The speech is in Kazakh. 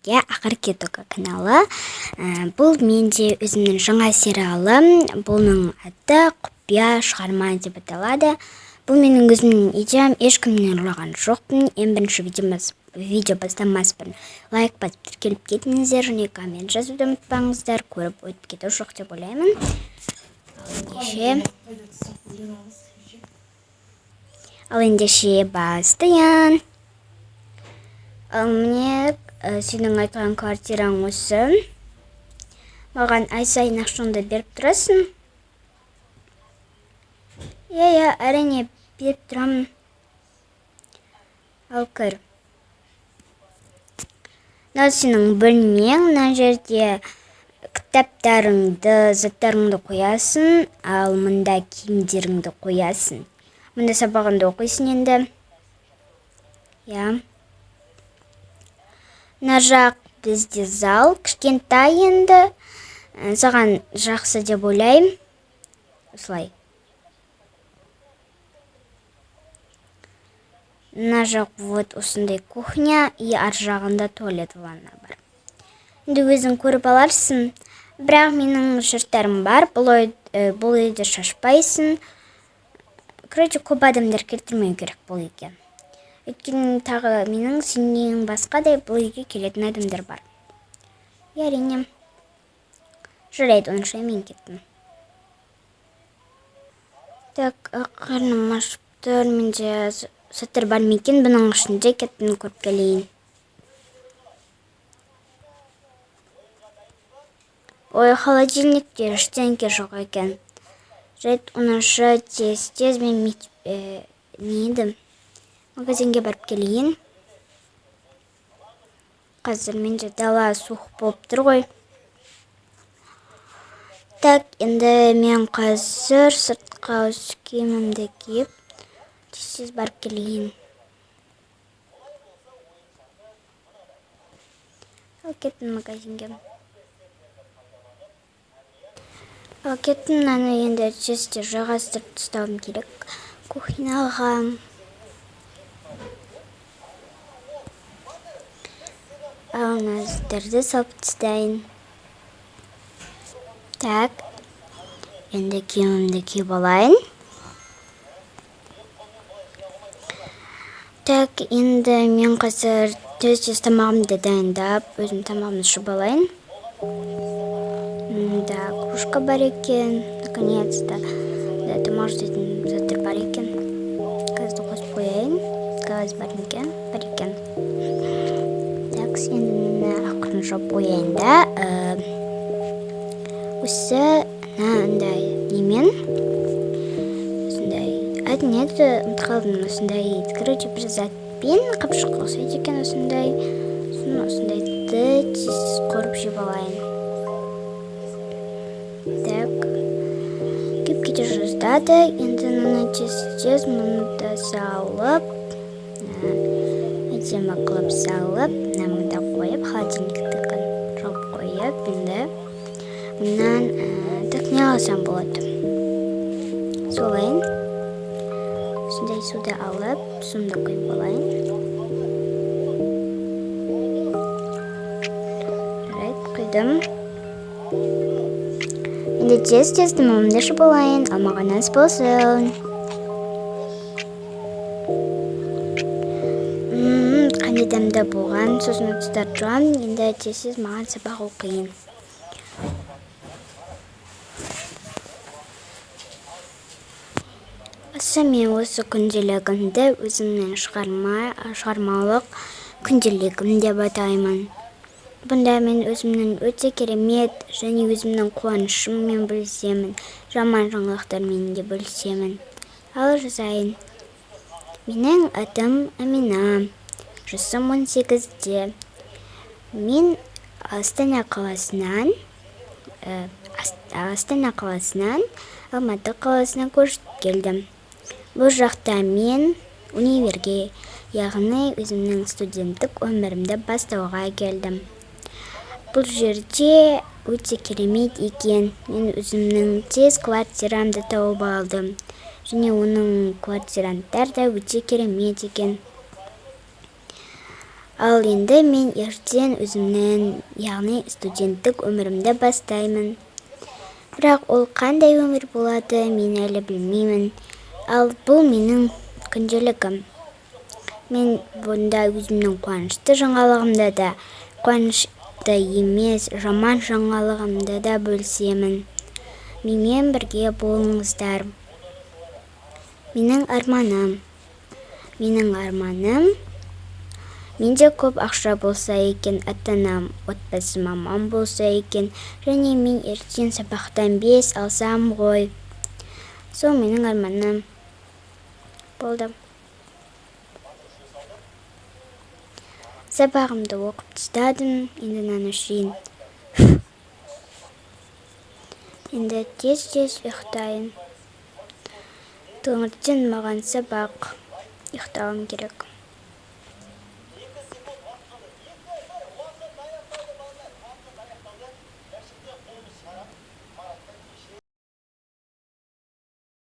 сіздерге Ақыр Кетука каналы. Бұл менде өзімнің жаңа сериалым. Бұның аты құпия шығарма деп аталады. Бұл менің өзімнің идеям, ешкімнен ұрлаған жоқпын. Ең бірінші видео бастамаспын. Лайк басып тіркеліп кетіңіздер және коммент жазуды ұмытпаңыздар. Көріп өтіп кету жоқ деп ойлаймын. Ал ендеше бастайын. Мне сенің айтқан квартираң осы. Маған ай сайын ақшаңды беріп тұрасың? Иә, әрине беріп тұрамын. Ал кір. Мынау сенің бөлмең, мына жерде кітаптарыңды, заттарыңды қоясың, ал мұнда киімдеріңді қоясың. Мұнда сабағыңды оқисың енді. Иә. Мына жақ бізде зал, кішкентай енді. Саған жақсы деп ойлаймын. Осылай. Мына жақ вот осындай кухня, и ар жағында туалет ванна бар. Енді өзің көріп аларсың. Бірақ менің шарттарым бар. Бұл үйде шашпайсың. Короче, көп адамдар келтірмеу керек бұл үйге. Өйткені тағы менің сенен басқадай бұл үйге келетін адамдар бар. Әрине. Жарайды, онша мен кеттім. Так, қарным ашып тұр. Менде заттар бар мекен, бұның ішінде кеттім, көріп келейін. Ой, холодильникте ештеңке жоқ екен. Жарайды, онышы тез мен нейді. Магазинге барып келейін. Қазір менде дала суық болып тұр ғой. Так, енді мен қазір сыртқа киімімді киіп, тез барып келейін. Ал кеттім магазинге. Ал кеттім, мынаны енді тезде жағастырып тастауым керек. Кухняға. Ал назарды салып тастайын. Так, енді киімімді киіп алайын. Так, енді мен қазір тез тамағымды дайындап, өзім тамағымды ішіп алайын. Да, кружка бар екен, наконец-то. Да, тамақ жейтін заттар бар екен. Газды қосып қояйын. Газ бар екен, бар екен. Так, енді ақырын жауып қояйын да. Осы андай немен осындай әдінеді ұмытқалдым осындай короче бір затпен қапшыққа ұқсайды екен осындай. Соны осындайды тез қорып жеп алайын. Так, кеп кете жаздады. Енді мұны тез мұнда салып, әдемі қылып салып, мұнда қойып, холодильникті жауып қойып, енді мұнан так не алсам болады. Солайын. Сондай суды алып, суымды құйып алайын. Жарайды, құйдым. Енді тез тамағымды ішіп алайын, ал маған ас болсын. Қандай дәмді болған, сосын ұстартуам. Енді тез маған сабақ оқиын. Мен осы күнделігімді өзімнің шығармалық күнделігім деп атаймын. Бұнда мен өзімнің өте керемет және өзімнің қуанышыммен бөлісемін, жаман жаңалықтармен де бөлісемін. Ал жазайын. Менің атым Амина. Жасым 18-де. Мен Астана қаласынан Алматы қаласына көшіп келдім. Бұл жақта мен универге, яғни өзімнің студенттік өмірімді бастауға келдім. Бұл жерде өте керемет екен. Мен өзімнің тез квартирамды тауып алдым. Және оның квартиранттар да өте керемет екен. Ал енді мен ертең өзімнің, яғни студенттік өмірімді бастаймын. Бірақ ол қандай өмір болады, мен әлі білмеймін. Ал бұл менің күнделігім. Мен бұнда өзімнің қуанышты жаңалығымда да, қуанышты емес, жаман жаңалығымда да бөлісемін. Менімен бірге болыңыздар. Менің арманым, менде көп ақша болса екен, ата-анам, отбасым аман болса екен, және мен ертең сабақтан 5 алсам ғой. Сол менің арманым болды. Сабағымды оқып тастадым, енді мынаны ішейін. Енді тез ұйықтайын. Таңертең маған сабақ, ұйықтауым керек.